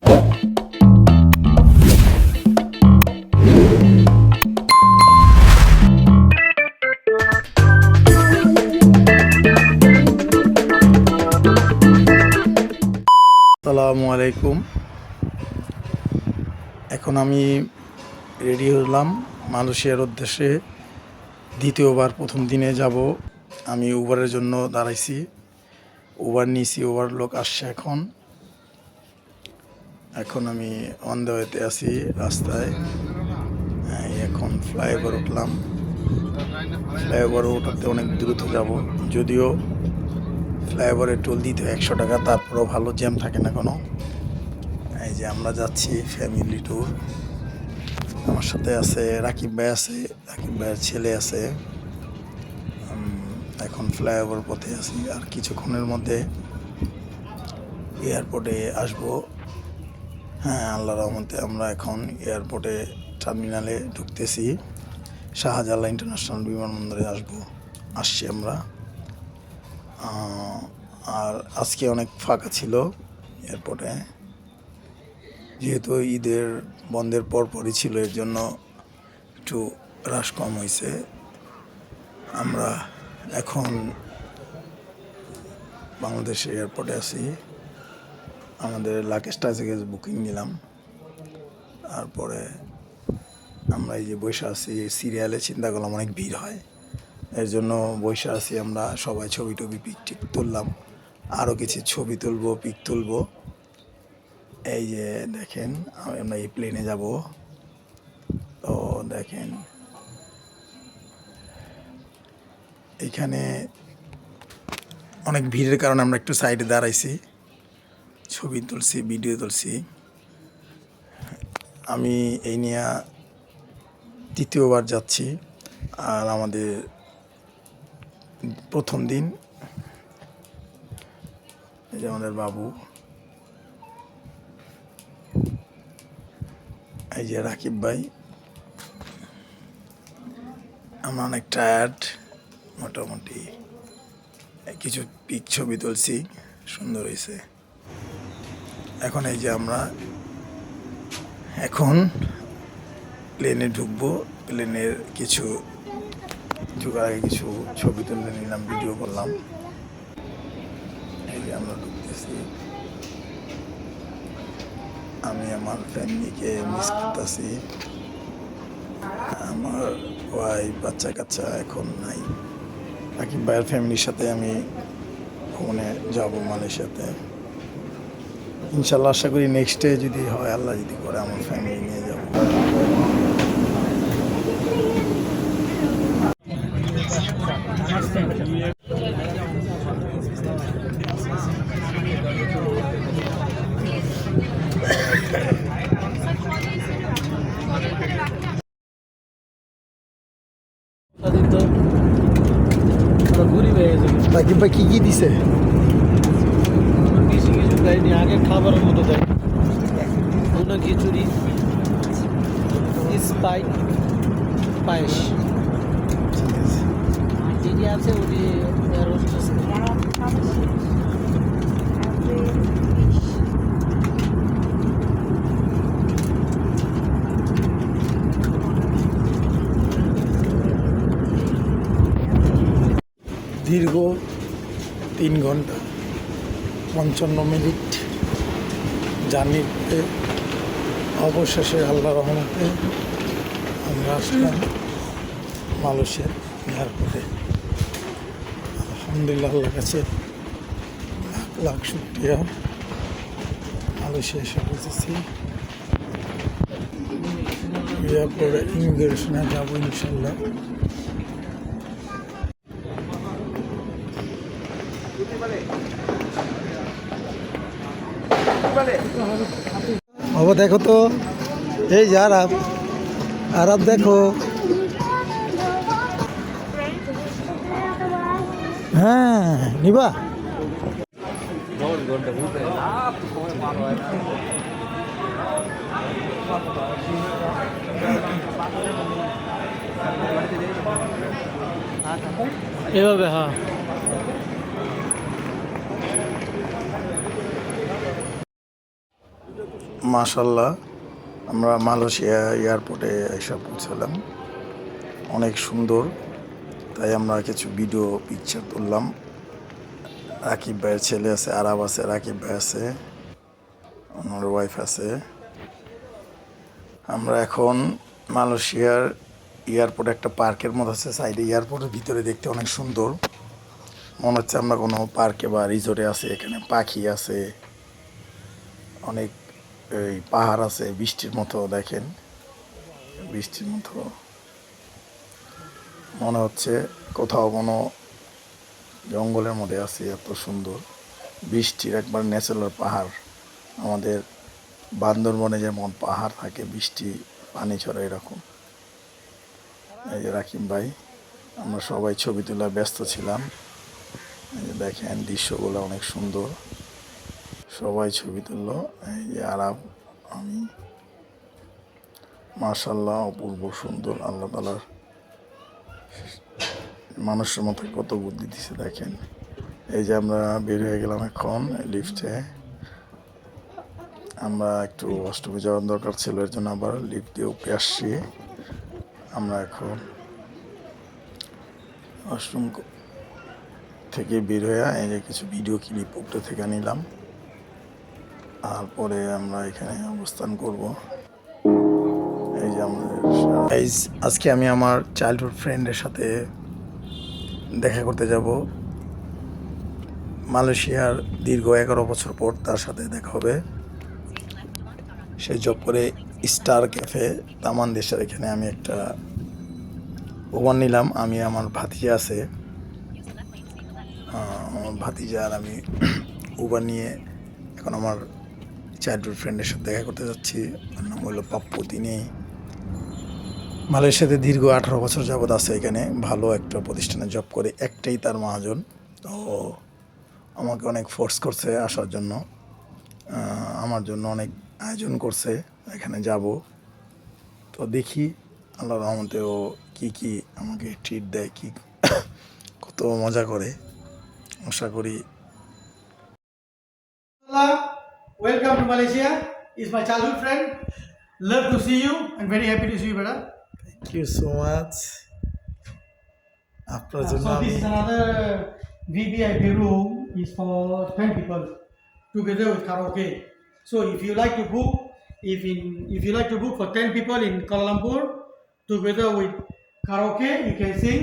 আসসালামু আলাইকুম। এখন আমি রেডি হলাম মালয়েশিয়ার উদ্দেশ্যে। দ্বিতীয়বার, প্রথম দিনে যাব। আমি উবারের জন্য দাঁড়াইছি, উবার নিয়েছি, উবার লোক আসছে। এখন আমি অন দ্য ওয়েতে আছি, রাস্তায়। এখন ফ্লাইওভার উঠলাম। ফ্লাইওভার ওঠাতে অনেক দ্রুত যাব, যদিও ফ্লাইওভারে টোল দিতে 100 টাকা, তারপরেও ভালো জ্যাম থাকে না কোনো। এই যে আমরা যাচ্ছি ফ্যামিলি ট্যুর। আমার সাথে আছে রাকিব ভাই, আছে রাকিব ভাইয়ের ছেলে আছে। এখন ফ্লাইওভার পথে আছি, আর কিছুক্ষণের মধ্যে এয়ারপোর্টে আসবো। হ্যাঁ, আল্লাহর রহমতে আমরা এখন এয়ারপোর্টে টার্মিনালে ঢুকতেছি। শাহজালাল ইন্টারন্যাশনাল বিমানবন্দরে আসছি আমরা। আর আজকে অনেক ফাঁকা ছিল এয়ারপোর্টে, যেহেতু ঈদের বন্ধের পরপরই ছিল, এর জন্য একটু রাশ কম হয়েছে। আমরা এখন বাংলাদেশ এয়ারপোর্টে আছি। আমাদের লাকেশ টাইজের বুকিং নিলাম। তারপরে আমরা এই যে বসে আছি সিরিয়ালে, চিন্তা করলাম অনেক ভিড় হয়, এর জন্য বসে আছি আমরা। সবাই ছবি টবি পিক টিক তুললাম, আরও কিছু ছবি তুলবো, পিক তুলবো। এই যে দেখেন, আমরা এই প্লেনে যাব। তো দেখেন এখানে অনেক ভিড়ের কারণে আমরা একটু সাইডে দাঁড়াইছি, ছবি তুলছি, ভিডিও তুলছি। আমি এই নিয়ে তৃতীয়বার যাচ্ছি, আর আমাদের প্রথম দিন। এই যে আমাদের বাবু, এই যে রাকিব ভাই। আমরা অনেক টায়ার্ড, মোটামুটি কিছু পিক ছবি তুলছি, সুন্দর হয়েছে। এখন এই যে আমরা এখন প্লেনে ঢুকবো। প্লেনের কিছু ঢুকার আগে কিছু ছবি তুলে নিলাম, ভিডিও করলাম। এই যে আমরা ঢুকতেছি। আমি আমার ফ্যামিলিকে মিস করতেছি। আমার ওয়াইফ, বাচ্চা কাচ্চা এখন নাই। রাকিব ভাইয়ের ফ্যামিলির সাথে আমি ভ্রমণে যাবো মালয়েশিয়াতে ইনশাল্লাহ। আশা করি নেক্সট ডে যদি হয়, আল্লাহ যদি করে, আমার ফ্যামিলি নিয়ে যাবো। রাকিব ভাই কি দিছে? কিছু কিছু দেয়নি, আগে খাবারের মতো দেয়। ভুনা খিচুড়ি, স্পাইক, পায়েস। দিদি আছে, ওটি রোস্ট আছে। দীর্ঘ 3 ঘন্টা 55 মিনিট জার্নিতে অবশেষে আল্লাহর রহমতে আমরা আসলাম মালয়েশিয়ার এয়ারপোর্টে। আলহামদুলিল্লাহ, আল্লাহর কাছে লাখ লাখ শুকরিয়া। মালয়েশিয়া এসে পৌঁছেছি। এয়ারপোর্টে ইমিগ্রেশনে যাবো ইনশাল্লাহ। বাবা দেখো তো, এই যে আরব দেখো। হ্যাঁ, নিবা। এভাবে হ্যাঁ। মাশাল্লাহ আমরা মালয়েশিয়া এয়ারপোর্টে এসে পৌঁছালাম, অনেক সুন্দর। তাই আমরা কিছু ভিডিও পিকচার তুললাম। রাকিব ভাইয়ের ছেলে আছে, আরাব আছে, রাকিব ভাই আছে, ওনার ওয়াইফ আছে। আমরা এখন মালয়েশিয়ার এয়ারপোর্টে একটা পার্কের মতো আছে সাইডে, এয়ারপোর্টের ভিতরে দেখতে অনেক সুন্দর, মনে হচ্ছে আমরা কোনো পার্কে বা রিসোর্টে আছে। এখানে পাখি আছে, অনেক এই পাহাড় আছে, বৃষ্টির মতো দেখেন, বৃষ্টির মতো মনে হচ্ছে কোথাও কোনো জঙ্গলের মধ্যে আছে। এত সুন্দর বৃষ্টির একবার ন্যাচারাল পাহাড়, আমাদের বান্দরবনে যেমন পাহাড় থাকে বৃষ্টি পানি ছড়ে এরকম। এই যে রাকিব ভাই, আমরা সবাই ছবি তোলা ব্যস্ত ছিলাম। এই যে দেখেন দৃশ্যগুলো অনেক সুন্দর, সবাই ছবি তুললো। এই যে আরাব, আমি, মাশাল্লাহ অপূর্ব সুন্দর। আল্লাহ তাআলার মানুষের মতো কত বুদ্ধি দিছে দেখেন। এই যে আমরা বের হয়ে গেলাম এখন লিফটে। আমরা একটু অষ্টমী যাওয়ার দরকার ছিল, এর জন্য আবার লিফট দিয়ে উপরে আসছি। আমরা এখন অষ্টম থেকে বের হয়ে এই যে কিছু ভিডিও ক্লিপ উপরে থেকে নিলাম, তারপরে আমরা এখানে অবস্থান করব। এই যে আমাদের আজকে আমি আমার চাইল্ডহুড ফ্রেন্ডের সাথে দেখা করতে যাব মালয়েশিয়ার। দীর্ঘ 11 বছর পর তার সাথে দেখা হবে। সে জব করে স্টার ক্যাফে তামান দেশের। এখানে আমি একটা ওভার নিলাম, আমি আমার ভাতিজা আছে, আমার ভাতিজা আর আমি উবার নিয়ে এখন আমার চাইল্ডহুড ফ্রেন্ডের সাথে দেখা করতে যাচ্ছি। ওর নাম হলো পাপ্পু। তিনি মালয়েশিয়াতে দীর্ঘ 18 বছর যাবৎ আছে এখানে, ভালো একটা প্রতিষ্ঠানে জব করে, একটাই তার মহাজন। তো আমাকে অনেক ফোর্স করছে আসার জন্য, আমার জন্য অনেক আয়োজন করছে, এখানে যাব। তো দেখি আল্লাহর রহমতে ও কী কী আমাকে ট্রিট দেয়, কি কত মজা করে, আশা করি। Welcome to Malaysia. He's my childhood friend. Love to see you and very happy to see you, brother. Thank you so much. আপনার জন্য So আমি this is another VVIP room. Is for 10 people together with karaoke. So if you like to book, if you like to book for 10 people in Kuala Lumpur together with karaoke, you can sing.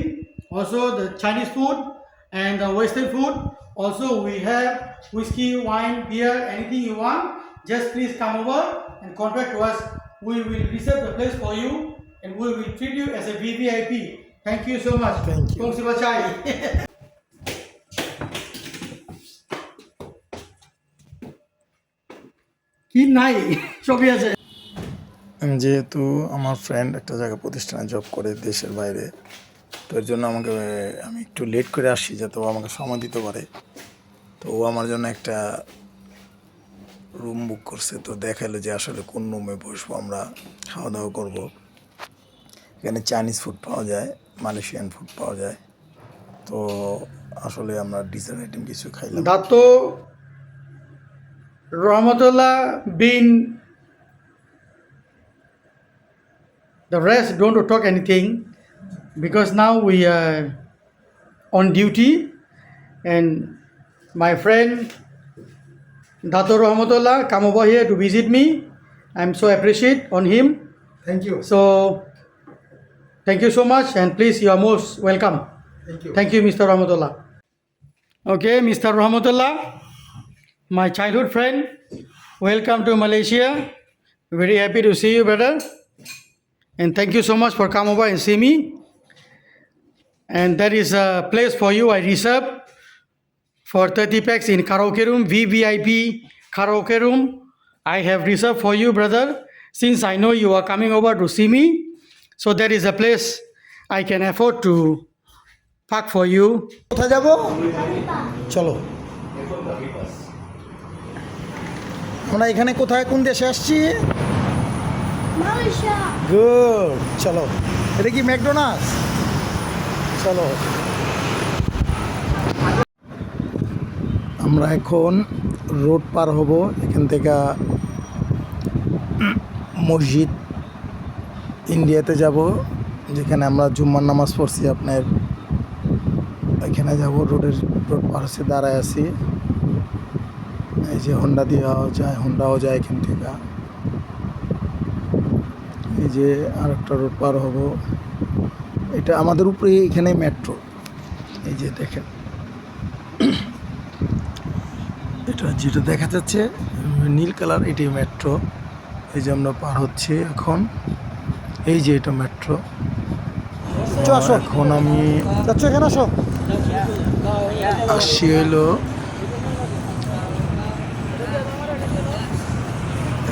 Also the Chinese food and the Western food. Also we have whiskey, wine, beer, anything you want. Just please come over and contact us. We will reserve the place for you and we will treat you as a VVIP. Thank you so much. Thank you. Kong si Bachai. কি নাই সবই আছে। যেহেতু আমার friend একটা জায়গায় প্রতিষ্ঠানে job করে দেশের বাইরে, তো এর জন্য আমি একটু লেট করে আসছি যাতে ও আমাকে সময় দিতে পারে। তো ও আমার জন্য একটা রুম বুক করছে। তো দেখালো যে আসলে কোন রুমে বসবো, আমরা খাওয়া দাওয়া করবো। এখানে চাইনিজ ফুড পাওয়া যায়, মালয়েশিয়ান ফুড পাওয়া যায়। তো আসলে আমরা ডিজার্ট আইটেম কিছু খাইলাম। Dato Rahmatullah bin the rest don't talk anything because now we are on duty and my friend Dato Rahmatullah come over here to visit me. I'm so appreciate on him. Thank you. So thank you so much and please you are most welcome. Thank you. Thank you, Mr. Rahmatullah. Okay, Mr. Rahmatullah, my childhood friend, welcome to Malaysia. Very happy to see you, brother. And thank you so much for come over and see me. And there is a place for you I reserved for 30 packs in karaoke room, VVIP karaoke room. I have reserved for you, brother, since I know you are coming over to see me. So there is a place I can afford to park for you. কোথায় যাব? চলো। আমরা এখানে কোথায়, কোন দেশে আসছি? Malaysia. Good, চলো। এটা কি ম্যাকডোনাল্ডস? চলো। আমরা এখন রোড পার হব, এখান থেকে মসজিদ ইন্ডিয়াতে যাব, যেখানে আমরা জুম্মার নামাজ পড়ছি। আপনার এখানে যাব, রোড পার হচ্ছে দাঁড়ায় আছি। এই যে হোন্ডা দিয়েও যায়, হোন্ডাও যায় এখান থেকে। এই যে আর একটা রোড পার হব, এটা আমাদের উপরে এখানে মেট্রো। এই যে দেখেন, এটা যেটা দেখা যাচ্ছে নীল কালার, এটি মেট্রো। এই যে আমরা পার হচ্ছি এখন, এই যে এটা মেট্রো। এখন আমি এখানে আসো। আসছি হলো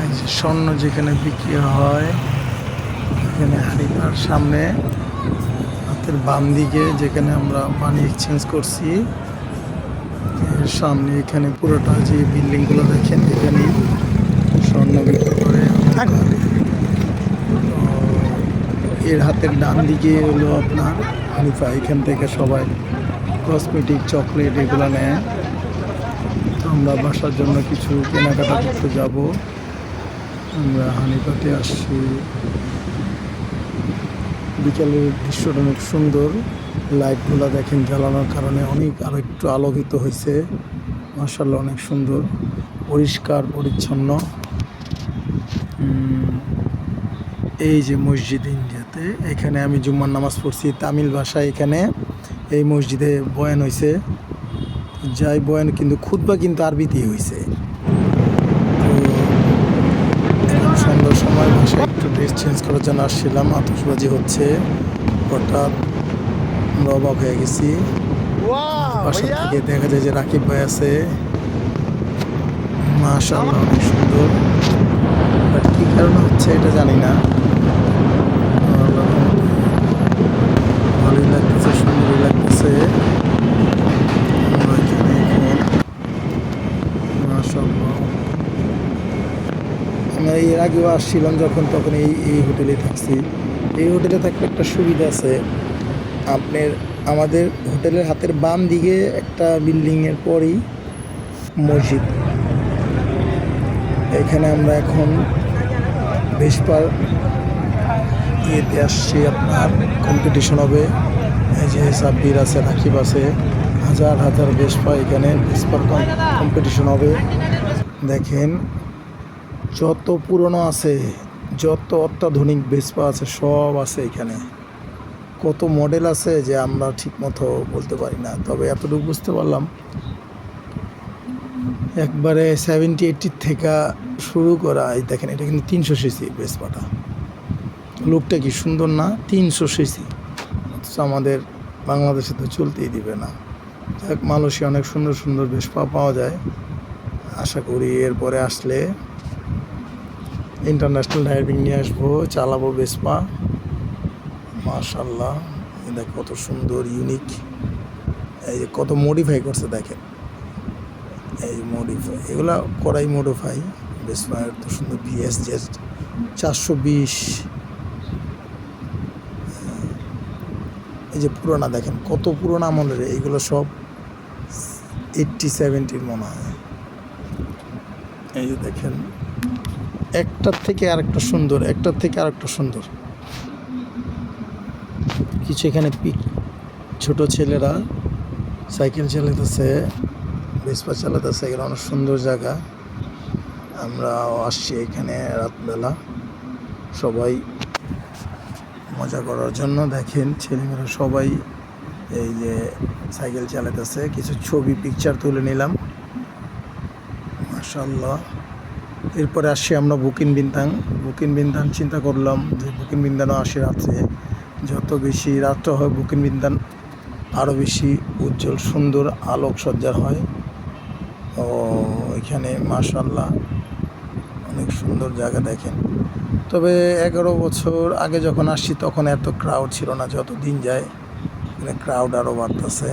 এই যে স্বর্ণ যেখানে বিক্রি হয়, এখানে হাড়িপার সামনে হাতের বাম দিকে যেখানে আমরা মানি এক্সচেঞ্জ করছি, এর সামনে এখানে পুরোটা যে বিল্ডিংগুলো দেখেন, এখানে স্বর্ণ বিক্রি করে। এর হাতের ডান দিকে হলো আপনার হানিফা, এখান থেকে সবাই কসমেটিক, চকলেট এগুলো নেয়। তো আমরা বাসার জন্য কিছু কেনাকাটা করতে যাব। আমরা হানিফাতে আসছি। বিকালের দৃশ্যটা অনেক সুন্দর, লাইটগুলো দেখেন জ্বালানোর কারণে অনেক আরও একটু আলোকিত হয়েছে। মাশাআল্লাহ, অনেক সুন্দর, পরিষ্কার পরিচ্ছন্ন। এই যে মসজিদ ইন্ডিয়াতে, এখানে আমি জুম্মার নামাজ পড়ছি তামিল ভাষায়। এখানে এই মসজিদে বয়ান হয়েছে, যাই বয়ান কিন্তু খুতবা কিন্তু আরবিতেই হয়েছে। তো এখন সন্ধ্যার সময় ভাষায় একটু ড্রেস চেঞ্জ করার জন্য আসছিলাম, আতশবাজি হচ্ছে। হঠাৎ আমরা অবাক হয়ে গেছি, বাসা থেকে দেখা যায় যে রাকিব ভাই আছে। মাশাআল্লাহ, অনেক সুন্দর। বাট কী কারণে হচ্ছে এটা জানি না। ভালোই লাগতেছে, সুন্দরই লাগতেছে। আমরা এখানে এখন মাশাআল্লাহ, আমরা এর আগেও আসছিলাম যখন, তখন এই হোটেলে থাকছি। এই হোটেলে থাকলে একটা সুবিধা আছে, আপনার আমাদের হোটেলের হাতের বাম দিকে একটা বিল্ডিংয়ের পরই মসজিদ। এখানে আমরা এখন ভেসপার ইয়েতে আসছি, আপনার কম্পিটিশন হবে। এই যে সাব্বির আছে, রাকিব আছে, হাজার হাজার ভেসপা, এখানে ভেসপার কম্পিটিশন হবে। দেখেন যত পুরনো আছে, যত অত্যাধুনিক ভেসপা আছে সব আছে এখানে। কত মডেল আছে যে আমরা ঠিক মতো বলতে পারি না, তবে এতটুকু বুঝতে পারলাম একবারে 70-80 থেকে শুরু করা। এই দেখেন, এটা কিন্তু 300 সিসি ভেসপাটা। লোকটা কি সুন্দর না, 300 সিসি। অথচ আমাদের বাংলাদেশে তো চলতেই দিবে না। যাক, মালয়েশিয়া অনেক সুন্দর সুন্দর ভেসপা পাওয়া যায়। আশা করি এরপরে আসলে ইন্টারন্যাশনাল ড্রাইভিং নিয়ে আসবো, চালাবো ভেসপা। মাশাআল্লাহ, এটা কত সুন্দর, ইউনিক। এই যে কত মডিফাই করছে দেখেন, এই মডিফাই, এগুলা করাই মডিফাই। ভেসপা এত সুন্দর, VSZ 420। এই যে পুরোনা দেখেন, কত পুরোনো আমলের, এইগুলো সব 80-70 মনে হয়। এই যে দেখেন, একটার থেকে আরেকটা সুন্দর, একটার থেকে আরেকটা সুন্দর। কিছু এখানে ছোট ছেলেরা সাইকেল চালাতেছে, ভেসপা চালাতেছে, এগুলো অনেক সুন্দর জায়গা। আমরা আসছি এখানে রাতবেলা সবাই মজা করার জন্য। দেখেন ছেলেমেয়েরা সবাই এই যে সাইকেল চালাতেছে, কিছু ছবি পিকচার তুলে নিলাম। মাশাআল্লাহ। এরপরে আসছি আমরা বুকিন বিন্তাং। চিন্তা করলাম যে বুকিন বিন্তানও আসি রাত্রে, যত বেশি রাত্র হয় বুকিন বিন্তান আরও বেশি উজ্জ্বল, সুন্দর, আলোকসজ্জার হয়। ও এখানে মাশাআল্লাহ অনেক সুন্দর জায়গা দেখেন। তবে 11 বছর আগে যখন আসছি তখন এত ক্রাউড ছিল না, যত দিন যায় এখানে ক্রাউড আরও বাড়তেছে।